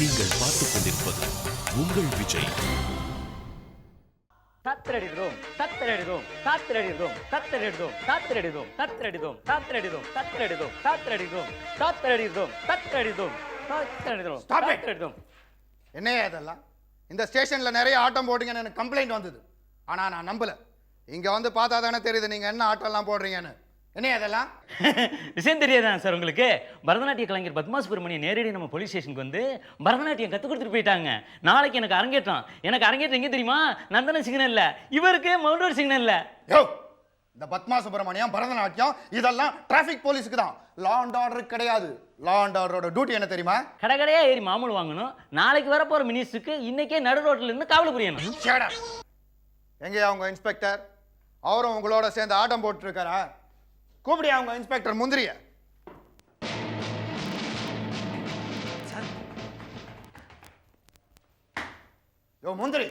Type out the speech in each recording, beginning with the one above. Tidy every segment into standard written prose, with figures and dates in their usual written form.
நீங்கள் பார்த்துக் கொண்டிருப்பது உங்கள் விஜய். தத்தரடிதோம் தத்தரடிதோம் தத்தரடிதோம் தத்தரடிதோம் தத்தரடிதோம் தத்தரடிதோம் தத்தரடிதோம் தத்தரடிதோம் தத்தரடிதோம் தத்தரடிதோம் தத்தரடிதோம் தத்தரடிதோம் தத்தரடிதோம். என்னையா இதெல்லாம்? இந்த ஸ்டேஷன்ல நிறைய ஆட்டம் போடுங்கன்னு எனக்கு கம்ப்ளைண்ட் வந்தது. ஆனா நான் நம்பல. இங்க வந்து பார்த்தா தானே தெரியுது நீங்க என்ன ஆட்டம் எல்லாம் போடுறீங்கன்னு. என்ன அதெல்லாம்? விஷயம் தெரியாதான் சார் உங்களுக்கு? பரதநாட்டிய கலைஞர் பத்மா சுப்ரமணியம் நேரடி நம்ம போலீஸ் ஸ்டேஷனுக்கு வந்து பரதநாட்டியம் கற்றுக் கொடுத்துட்டு போயிட்டாங்க. நாளைக்கு எனக்கு அரங்கேற்றம் எங்கே தெரியுமா? நந்தன சிக்னல்ல. இவருக்கு மவுண்டோர் சிக்னல்ல. யோ, இந்த பத்மா சுப்ரமணியம் பரதநாட்டியம் இதெல்லாம் டிராஃபிக் போலீஸுக்கு தான், லா அண்ட் ஆர்டர் கிடையாது. லா அண்ட் ஆர்டரோட டியூட்டி என்ன தெரியுமா? கடைக்கடையா ஏறி மாமூல் வாங்கணும். நாளைக்கு வரப்போற மினிஸ்டருக்கு இன்னைக்கே நடு ரோட்ல இருந்து காவல் புரியணும். எங்கேயா உங்க இன்ஸ்பெக்டர்? அவரும் உங்களோட சேர்ந்து ஆட்டம் போட்டு இருக்காரா? கூப்பிடியா அவங்க இன்ஸ்பெக்டர் முந்திரிய. யோ முந்திரி,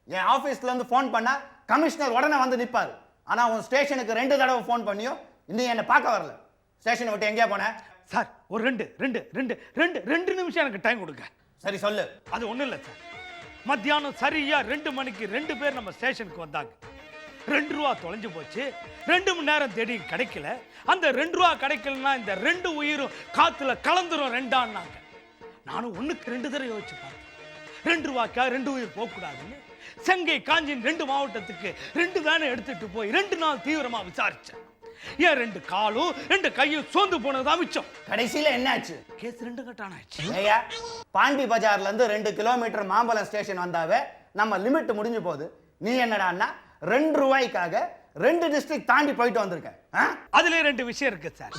என் ஆபீஸ்ல இருந்து போன் பண்ணா கமிஷனர் உடனே வந்து நிப்பாரு. ஆனா உன் ஸ்டேஷனுக்கு 2 தடவை போன் பண்ணியும் இன்னும் என்ன பார்க்க வரல. ஸ்டேஷனை விட்டு எங்கேயா போன? சார் ஒரு ரெண்டு நிமிஷம் எனக்கு டைம் கொடுங்க. சரி சொல்லு. அது ஒண்ணும் இல்லை சார். மத்தியானம் சரியா 2 மணிக்கு 2 பேர் நம்ம ஸ்டேஷனுக்கு வந்தாங்க. 2 ரூபா தொலைஞ்சு போச்சு. 2 மணி நேரம் தேடி கிடைக்கல. அந்த 2 ரூபா கிடைக்கலன்னா இந்த 2 உயிரும் காத்துல கலந்துரும் ரெண்டான்னாங்க. நானும் 1க்கு 2 தடவை யோசிச்சு பார்த்தேன். 2 ரூபாய்க்கா 2 உயிர் போகக்கூடாதுன்னு செங்கை காஞ்சின் 2 மாவட்டத்துக்கு 2 தானே எடுத்துட்டு போய் 2 நாள் தீவிரமா விசாரிச்சேன். ஏன் 2 காலும் 2 கையும் சோர்ந்து போனதான் மிச்சம். கடைசியில என்னாச்சு? கேஸ் 2 கட்டானாச்சு. ஐயா, பாண்டி பஜார்ல இருந்து 2 கிலோமீட்டர் மாம்பலம் ஸ்டேஷன் வந்தாவே நம்ம லிமிட் முடிஞ்சு போகுது. நீ என்னடான்னா 2 ரூபாய்க்காக 2 டிஸ்ட்ரிக்ட் தாண்டி போயிட்டு வந்திருக்க. அதுல 2 விஷயம் இருக்கு சார்.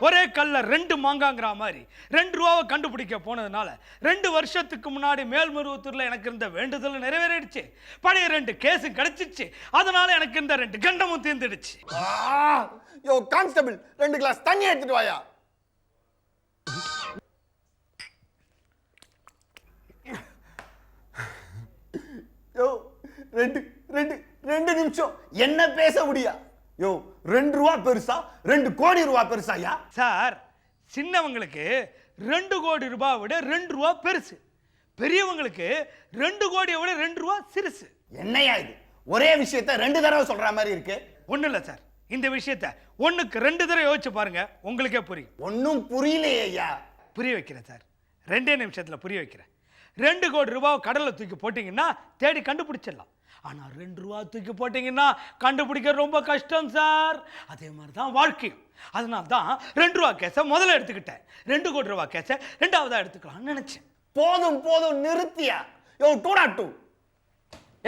ஒரே கல்ல 2 மாங்காங்கிற மாதிரி 2 ரூபாவை கண்டுபிடிக்க போனதுனால 2 வருஷத்துக்கு முன்னாடி மேல்மருவத்தூர்ல எனக்கு இருந்த வேண்டுதல் நிறைவேறிடுச்சு. பழைய 2 கேஸும் கிடைச்சிச்சு. அதனால எனக்கு இந்த 2 கண்டமும் தீர்ந்துடுச்சு. யோ கான்ஸ்டபிள், 2 கிளாஸ் தண்ணி எடுத்துட்டு வாயா. யோ ரெண்டு நிமிஷம் என்ன பேச முடியா? யோ 2 ரூபா பெருசா 2 கோடி ரூபா பெருசாயா? சார், சின்னவங்களுக்கு 2 கோடி ரூபாய் விட 2 ரூபா பெருசு. பெரியவங்களுக்கு 2 கோடியை விட 2 ரூபா சிறுசு. என்னையா இது? ஒரே விஷயத்தை 2 தடவை சொல்ற மாதிரி இருக்கு. ஒண்ணும் இல்ல சார். இந்த விஷயத்தை 1க்கு 2 தடவை யோசிச்சு பாருங்க, உங்களுக்கே புரியும். ஒன்னும் புரியலையே ஐயா. புரிய வைக்கிறேன் சார். 2 நிமிஷத்துல புரிய வைக்கிறேன். 2 கோடி ரூபாய் கடல்ல தூக்கி போட்டீங்கன்னா தேடி கண்டுபிடிச்சிடலாம். ஆனா 2 ரூபா தூக்கி போட்டீங்கன்னா கண்டுபிடிக்க ரொம்ப கஷ்டம் சார். அதே மாதிரி தான் வாழ்க்கையும். அதனால தான் 2 ரூபா கேஸை முதல்ல எடுத்துக்கிட்டேன். 2 கோடி ரூபா கேஸை 2ஆவதா எடுத்துக்கலாம்னு நினைச்சேன். போதும் நிறுத்தியா. யோ 2.2.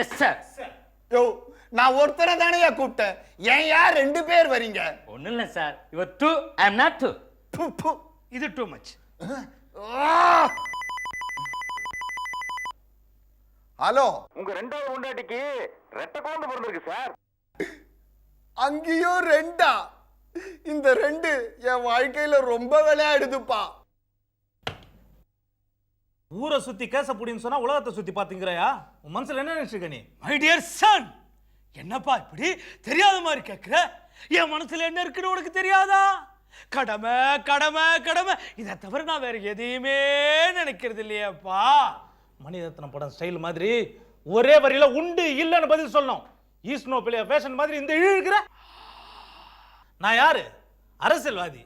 Yes sir. யோ நான் ஒருத்தரை தானேயா கூப்பிட்டேன். ஏன் யார் 2 பேர் வரீங்க? ஒன்றும் இல்லை sir. Your 2, I am not 2. இது டூ மச். ஹலோ, உங்க 2வது பொண்டாட்டிக்கு ரெட்டை குழந்தை பிறந்திருக்கு சார். அங்கேயும் 2ஆ? இந்த 2 என் வாழ்க்கையில ரொம்ப விளையாடுதுப்பா. ஊரை சுத்தி கேச புடின்னு சொன்னா உலகத்தை சுத்தி பாத்தீங்கறையா? உன் மனசுல என்ன நினைச்சிருக்க நீ? மை டியர் சன், என்னப்பா இப்படி தெரியாத மாதிரி கேட்கிற? என் மனசுல என்ன இருக்குன்னு உனக்கு தெரியாதா? கடமை கடமை கடமை, இதை தவிர நான் வேற எதையுமே நினைக்கிறது இல்லையாப்பா. மணிரத்னம் படம் ஸ்டைல் மாதிரி ஒரே வரியில உண்டு இல்லன்னு பதில் சொல்லணும். ஈஸ்னோ பிள்ளைய ஃபேஷன் மாதிரி இந்த இழுக்கிற. நான் யாரு? அரசியல்வாதி.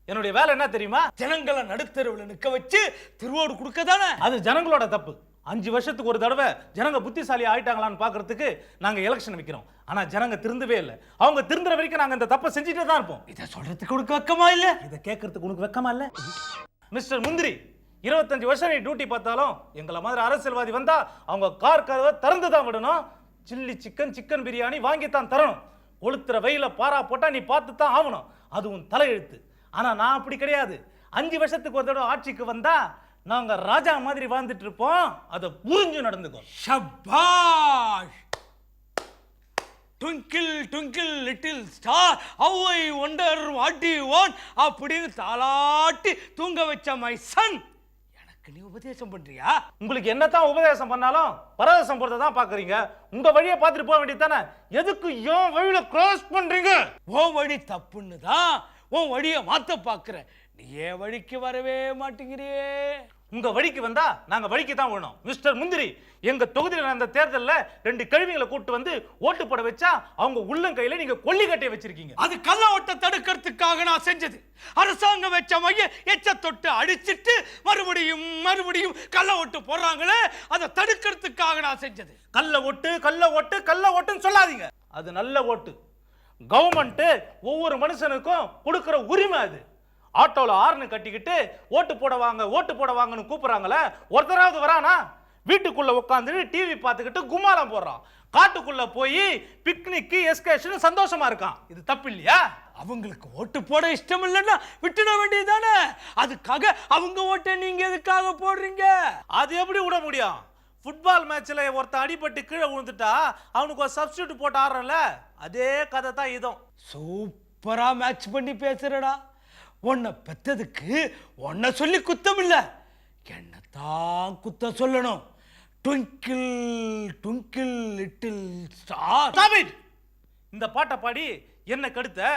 என்னுடைய வேலை என்ன தெரியுமா? ஜனங்களை நடுத்தருவில் நிற்க வச்சு திருவோடு கொடுக்க தானே. அது ஜனங்களோட தப்பு. 5 வருஷத்துக்கு ஒரு தடவை ஜனங்க புத்திசாலி ஆயிட்டாங்களான்னு பாக்குறதுக்கு நாங்க எலெக்ஷன் வைக்கிறோம். ஆனா ஜனங்க திருந்தவே இல்லை. அவங்க திருந்துற வரைக்கும் நாங்க இந்த தப்பை செஞ்சுட்டே தான் இருப்போம். இதை சொல்றதுக்கு உனக்கு வெக்கமா இல்ல? இதை கேட்கறதுக்கு உனக்கு வெக்கமா இல்ல? மிஸ்டர் முந்திரி, 25 வருஷம் நீ டியூட்டி பார்த்தாலும் எங்களை மாதிரி அரசியல்வாதி வந்தா அவங்க கார் கதவை திறந்து தான் விடணும். சில்லி சிக்கன் பிரியாணி வாங்கித்தான் தரணும். கொளுத்துற வெயில பாரா போட்டா நீ பார்த்து தான் ஆகணும். அது உன் தலையெழுத்து. ஆனா நான் அப்படி கிடையாது. 5 வருஷத்துக்கு ஒரு தடவை ஆட்சிக்கு வந்தா நாங்க ராஜா மாதிரி வாழ்ந்துட்டு இருப்போம். அதை புரிஞ்சு நடந்துக்கோ. ஷபாஷ். Twinkle twinkle little star, how I wonder what you want அப்படின்னு தாலாட்டி தூங்க வச்ச மை சன். எனக்கு நீ உபதேசம் பண்றியா? உங்களுக்கு என்னத்தான் உபதேசம் பண்ணாலும் பரதேசம் போறதை தான் பாக்குறீங்க. உங்க வழியை பார்த்துட்டு போக வேண்டியது தானே. எதுக்கு ஏன் வழியில கிராஸ் பண்றீங்க? உன் வழி தப்புன்னு தான் உன் வழியை மாத்த பாக்குற. நீ ஏன் வழிக்கு வரவே மாட்டேங்கிறியே. உங்க வழிக்கு வந்தா நாங்க வழிக்கு தான் விடணும். மிஸ்டர் முந்திரி, எங்க தொகுதியில் நடந்த தேர்தலில் 2 கழுவிகளை கூட்டு வந்து ஓட்டு போட வச்சா அவங்க உள்ளங்கையில நீங்க கொல்லிக்கட்டையை வச்சிருக்கீங்க. அது கள்ள ஓட்டை தடுக்கிறதுக்காக நான் செஞ்சது. அரசாங்கம் வச்ச மைய எச்ச தொட்டு அடிச்சிட்டு மறுபடியும் கள்ள ஓட்டு போடுறாங்களே, அதை தடுக்கிறதுக்காக நான் செஞ்சது. கள்ள ஓட்டுன்னு சொல்லாதீங்க. அது நல்ல ஓட்டு. கவர்மெண்ட் ஒவ்வொரு மனுஷனுக்கும் கொடுக்கிற உரிமை அது. ஆட்டோல ஆர்னு கட்டிக்கிட்டு ஓட்டு போட வாங்கன்னு கூப்பிடுறாங்களே, ஒருத்தராவது வரானா? வீட்டுக்குள்ள உட்காந்து டிவி பார்த்துக்கிட்டு கும்மாளம் போடுறான். காட்டுக்குள்ள போய் பிக்னிக் எஸ்கேஷன் சந்தோஷமா இருக்கான். இது தப்பு இல்லையா? அவங்களுக்கு ஓட்டு போட இஷ்டம் இல்லைன்னா விட்டுட வேண்டியதானே. அதுக்காக அவங்க ஓட்டை நீங்க எதுக்காக போடுறீங்க? அது எப்படி விட முடியும்? ஃபுட்பால் மேட்ச்ல ஒருத்தன் அடிபட்டு கீழே விழுந்துட்டா அவனுக்கு ஒரு சப்ஸ்டியூட் போட்டு ஆடுறல, அதே கதை தான் இதுவும். சூப்பரா மேட்ச் பண்ணி பேசுறடா. உன்னை பெத்ததுக்கு உன்னை சொல்லி குத்தம் இல்ல, என்னத்தான் குத்தம் சொல்லணும். Twinkle twinkle little star. இந்த பாட்டை பாடி என்ன கெடுத்த?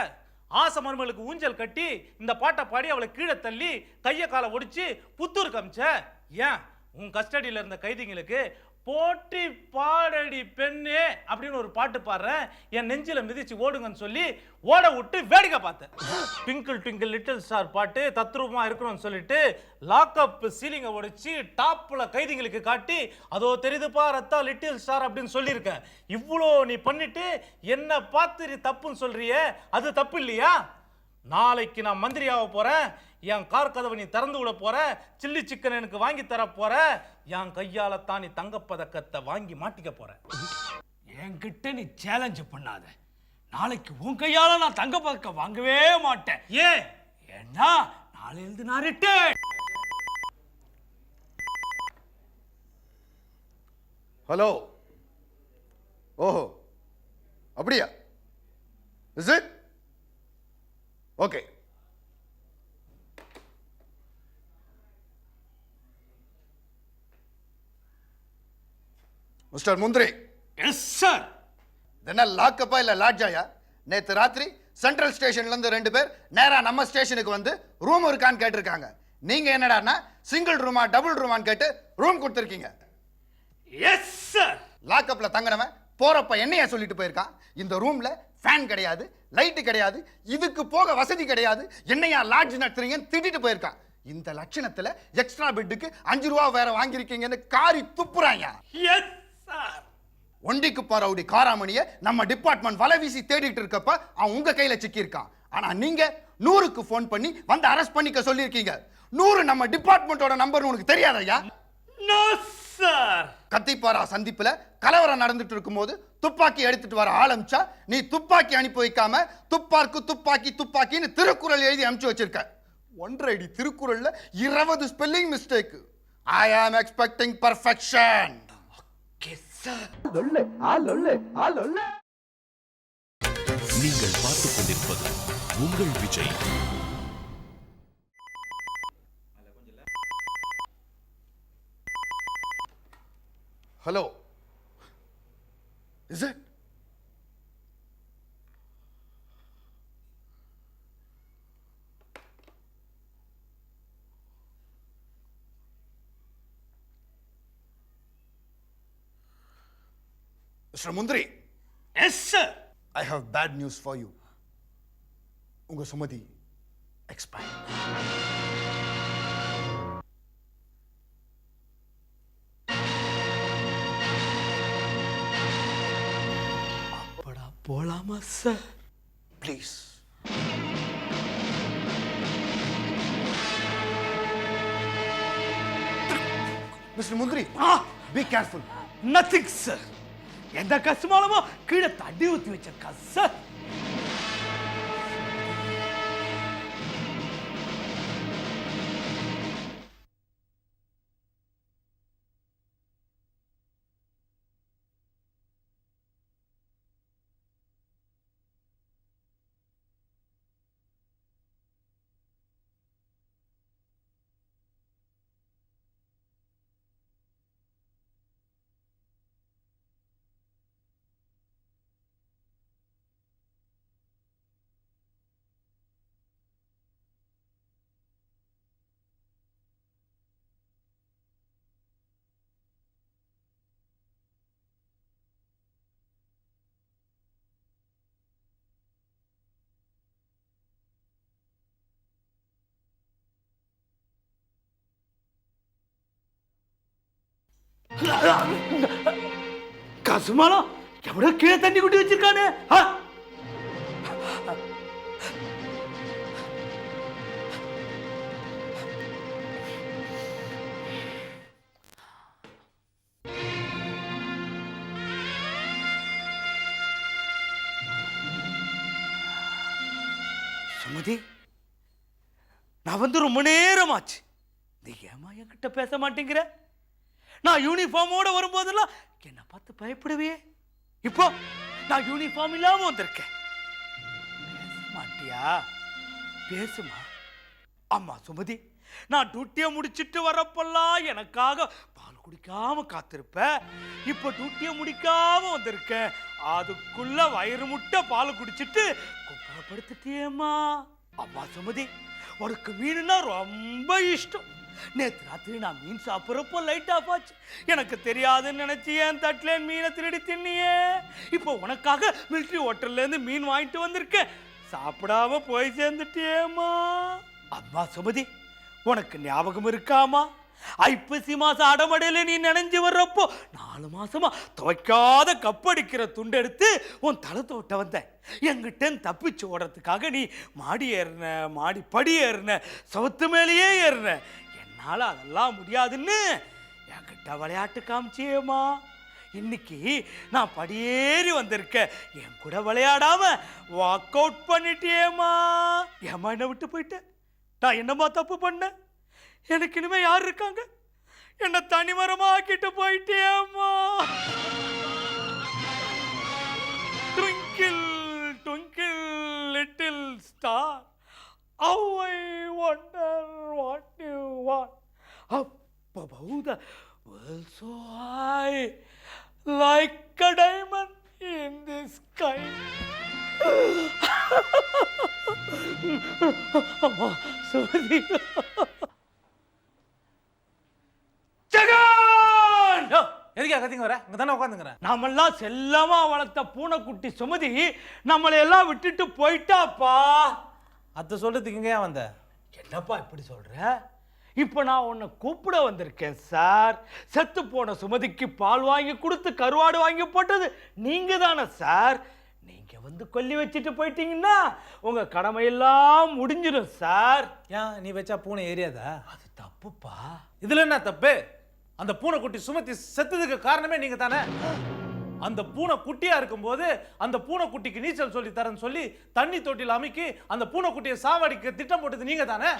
ஆசை மருமகளுக்கு ஊஞ்சல் கட்டி இந்த பாட்டை பாடி அவளை கீழே தள்ளி கையை காலை ஒடிச்சு புத்தூர் காமிச்ச. ஏன் உன் கஸ்டடியில் இருந்த கைதிங்களுக்கு போட்டி பாடடி பெண்ணே அப்படின்னு ஒரு பாட்டு பாடுறேன், என் நெஞ்சில மிதிச்சு ஓடுங்கன்னு சொல்லி ஓட விட்டு வேடிக்கை பார்த்தேன். ட்விங்கிள் ட்விங்கிள் லிட்டில் ஸ்டார் பாட்டு தத்ரூபமா இருக்கணும்னு சொல்லிட்டு லாக்அப் சீலிங்கை உடைச்சு டாப்ல கைதிங்களுக்கு காட்டி அதோ தெரியுதுப்பா ரத்தா லிட்டில் ஸ்டார் அப்படின்னு சொல்லியிருக்கேன். இவ்வளோ நீ பண்ணிட்டு என்ன பார்த்து நீ தப்புன்னு சொல்றியே, அது தப்பு இல்லையா? நாளைக்கு நான் மந்திரியாக போறேன், என் கார் கதவை நீ திறந்து விட போற, சில்லி சிக்கன் எனக்கு வாங்கி தர போற, என் கையால தான் நீ தங்கப்பதக்கத்தை வாங்கி மாட்டிக்க போற. என்கிட்ட நீ சேலஞ்ச் பண்ணாத. நாளைக்கு உன் கையால நான் தங்க பதக்கம் வாங்கவே மாட்டேன். ஏன்? ஏன்னா நாளையிலிருந்து நான் ரிட்டர்ன். ஹலோ. ஓஹோ, அப்படியா? Is it okay? மிஸ்டர் முந்திரி. Yes sir. என்ன லாக்கப்பா இல்ல லாட்ஜாயா? நேத்து ராத்திரி சென்ட்ரல் ஸ்டேஷன்ல இருந்து 2 பேர் நேரா நம்ம ஸ்டேஷனுக்கு வந்து ரூம் இருக்கான்னு கேட்டிருக்காங்க. நீங்க என்னடான்னா சிங்கிள் ரூமா டபுள் ரூமான்னு கேட்டு ரூம் கொடுத்துருக்கீங்க. Yes sir. லாக்கப்ல தங்கினவன் போறப்ப என்னையா சொல்லிட்டு போயிருக்கான், இந்த ரூம்ல ஃபேன் கிடையாது, லைட்டு கிடையாது, இதுக்கு போக வசதி கிடையாது, என்னையா லாட்ஜ் நடத்துறீங்கன்னு திட்டிட்டு போயிருக்கான். இந்த லட்சணத்துல எக்ஸ்ட்ரா பெட்டுக்கு 5 ரூபா வேற வாங்கியிருக்கீங்கன்னு காரி துப்புறாங்க. Yes sir. ஒண்டிக்கு பாரவுடி காராமணியை நம்ம டிபார்ட்மெண்ட் வலை வீசி தேடிட்டு இருக்கப்ப அவன் உங்க கையில சிக்கி இருக்கான். ஆனா நீங்க 100க்கு போன் பண்ணி வந்து அரெஸ்ட் பண்ணிக்க சொல்லியிருக்கீங்க. 100 நம்ம டிபார்ட்மெண்டோட நம்பர் உனக்கு தெரியாதயா? No sir. கத்திப்பாரா சந்திப்புல கலவரம் நடந்துட்டு இருக்கும்போது துப்பாக்கி எடுத்துட்டு வர ஆரம்பிச்சா நீ துப்பாக்கி அனுப்பி வைக்காம துப்பாக்கு துப்பாக்கி துப்பாக்கின்னு திருக்குறள் எழுதி அனுப்பிச்சு வச்சிருக்க. 1.5 அடி திருக்குறள்ல 20 ஸ்பெல்லிங் மிஸ்டேக். ஐ ஆம் எக்ஸ்பெக்டிங் பர்ஃபெக்ஷன். Okay sir. நீங்கள் பார்த்துக் கொண்டிருப்பது உங்கள் Vijay. Hello. Is it? Mr. Mundri. Yes, sir. I have bad news for you. உங்க சுமதி expired. அப்படா போலாமா sir? Please. Mr. Mundri, be careful. Nothing sir. எந்த கசுமாலமோ கீழே தண்ணி ஊற்றி வச்சிருக்கா சார். கசுமாலம் எவ்வளவு கீழே தண்ணி குட்டி வச்சிருக்கானே. சுமதி, நான் வந்து ரொம்ப நேரம் ஆச்சு. நீ ஏமா என்கிட்ட பேச மாட்டேங்கிற? நான் யூனிஃபார்மோட வரும்போதெல்லாம் என்ன பார்த்து பயப்படுவே. இப்போ நான் யூனிஃபார்ம் இல்லாம வந்திருக்கேன். பேச மாட்டியா? பேசுமா. அம்மா சுமதி, நான் டியூட்டியை முடிச்சிட்டு வரப்பெல்லாம் எனக்காக பால் குடிக்காம காத்திருப்ப. இப்ப டியூட்டியை முடிக்காம வந்திருக்கேன். அதுக்குள்ள வயிறு முட்டை பால் குடிச்சிட்டு குப்பப்படுத்திட்டியேம்மா. அம்மா சுமதி, உனக்கு மீனுன்னா ரொம்ப இஷ்டம். நேற்று ராத்திரி நான் மீன் சாப்பிட்றப்போ லைட் ஆஃப் ஆச்சு. எனக்கு தெரியாதுன்னு நினைச்சி என் தட்டில மீனை திருடி தின்னியே. இப்போ உனக்காக மிலிட்ரி ஹோட்டல்ல இருந்து மீன் வாங்கிட்டு வந்திருக்கேன். சாப்பிடாம போய் சேர்ந்துட்டியேம்மா. அம்மா சுமதி, உனக்கு ஞாபகம் இருக்காமா? ஐப்பசி மாசம் அடமடையில நீ நினைஞ்சு வர்றப்போ 4 மாசமா துவைக்காத கப்படிக்கிற துண்டு எடுத்து உன் தலை தோட்ட வந்த. எங்கிட்ட தப்பிச்சு ஓடுறதுக்காக நீ மாடி ஏறின, மாடி படி ஏறின, சவுத்து மேலேயே ஏறின. என்னால அதெல்லாம் முடியாதுன்னு என்கிட்ட விளையாட்டு காமிச்சியேம்மா. இன்னைக்கு நான் படியேறி வந்திருக்கேன். என் கூட விளையாடாம வாக் அவுட் பண்ணிட்டியேம்மா. ஏம்மா என்ன விட்டு போயிட்டேன்? நான் என்னம்மா தப்பு பண்ணேன்? எனக்கு இனிமே யார் இருக்காங்க? என்ன தனிமரமா ஆக்கிட்டு போயிட்டேம்மா. Twinkle, twinkle, little star, how I wonder what you want. Up above the world so high, like a diamond in the sky. அம்மா சுமதி. எதுக்கா கத்திங்க வர? இங்க தானே உட்காந்துங்கிறேன். நாமெல்லாம் செல்லமா வளர்த்த பூனைக்குட்டி சுமதி நம்மளை எல்லாம் விட்டுட்டு போயிட்டாப்பா. அத சொல்றதுக்கு இங்க ஏன் வந்த? என்னப்பா இப்படி சொல்ற? இப்போ நான் உன்னை கூப்பிட வந்திருக்கேன் சார். செத்து போன சுமதிக்கு பால் வாங்கி கொடுத்து கருவாடு வாங்கி போட்டது நீங்க தானே சார். நீங்க வந்து கொல்லி வச்சுட்டு போயிட்டீங்கன்னா உங்க கடமையெல்லாம் முடிஞ்சிடும் சார். ஏன் நீ வச்சா பூனை ஏரியாதா? அது தப்புப்பா. இதுல என்ன தப்பு? அந்த பூனைக்குட்டி சுமத்தி செத்ததுக்கு காரணமே நீங்க தானே. அந்த பூனை குட்டியா இருக்கும்போது அந்த பூனைக்குட்டிக்கு நீச்சல் சொல்லி தரேன்னு சொல்லி தண்ணி தொட்டியில் அமைக்கி அந்த பூனைக்குட்டியை சாவடிக்க திட்டம் போட்டது நீங்க தானே.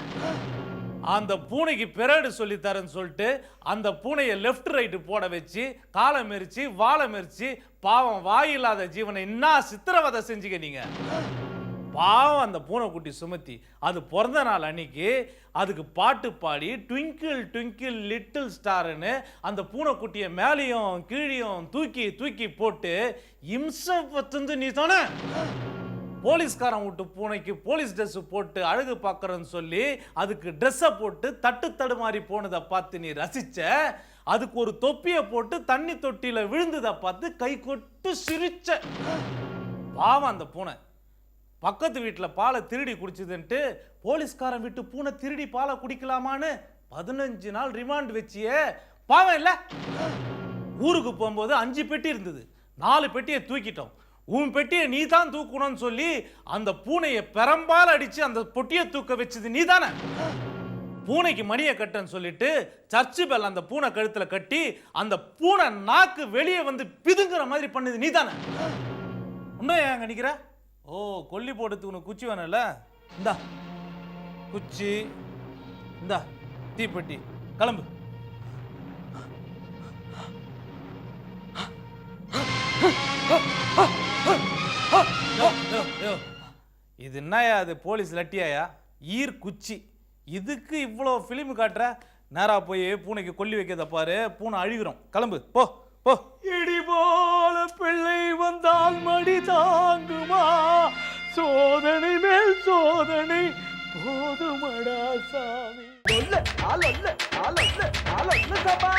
அந்த பூனைக்கு பெரடு சொல்லி தரேன்னு சொல்லிட்டு அந்த பூனையை லெஃப்ட் ரைட்டு போட வச்சு காலை மெரிச்சு வாழை மெரிச்சு பாவம் வாயில்லாத ஜீவனை என்ன சித்திரவதை செஞ்சுக்க நீங்க. பாவம் அந்த பூனைக்குட்டி சுமத்தி அது பிறந்த நாள் அன்னைக்கு அதுக்கு பாட்டு பாடி ட்விங்கிள் ட்விங்கிள் லிட்டில் ஸ்டார்னு அந்த பூனைக்குட்டியை மேலேயும் கீழையும் தூக்கி தூக்கி போட்டு இம்சப்பத்து நீ தானே. போலீஸ்காரன் விட்டு பூனைக்கு போலீஸ் ட்ரெஸ் போட்டு அழகு பார்க்கறன்னு சொல்லி அதுக்கு ட்ரெஸ்ஸை போட்டு தட்டு தடுமாறி போனதை பார்த்து நீ ரசிச்ச. அதுக்கு ஒரு தொப்பியை போட்டு தண்ணி தொட்டியில விழுந்ததை பார்த்து கை கொட்டு சிரிச்ச. பாவம் அந்த பூனை பக்கத்து வீட்டில் பாலை திருடி குடிச்சதுன்ட்டு போலீஸ்காரன் விட்டு பூனை திருடி பாலை குடிக்கலாமான்னு 15 நாள் ரிமாண்ட் வச்சியே. பாவம் இல்லை. ஊருக்கு போகும்போது 5 பெட்டி இருந்தது, 4 பெட்டியை தூக்கிட்டோம். உன் பெட்டியை நீ தான் தூக்கணும்னு சொல்லி அந்த பூனையை பெரம்பால் அடிச்சு அந்த பொட்டியை தூக்க வச்சது நீ தானே. பூனைக்கு மணியை கட்டுன்னு சொல்லிட்டு சர்ச்சு பெல் அந்த பூனை கழுத்துல கட்டி அந்த பூனை நாக்கு வெளியே வந்து பிதுங்குற மாதிரி பண்ணது நீ தானே. இன்னும் ஏன் நினைக்கிற? ஓ, கொல்லி போடுறதுக்கு உனக்கு குச்சி வேணும்ல? இந்தா குச்சி, இந்தா தீப்பெட்டி, கிளம்பு. இது என்னயா? அது போலீஸ் லட்டியாயா? ஈர் குச்சி. இதுக்கு இவ்வளோ பிலிம் காட்டுற? நேரா போய் பூனைக்கு கொல்லி வைக்கிறத பாரு, பூனை அழுகிறோம். கிளம்பு போ போ. இடி போல பிள்ளை வந்தால் மடி தாங்குமா? சோதனை மேல் சோதனை போதுமடா சாமி. அல்ல அல்ல அல்ல அல்ல அல்ல சபா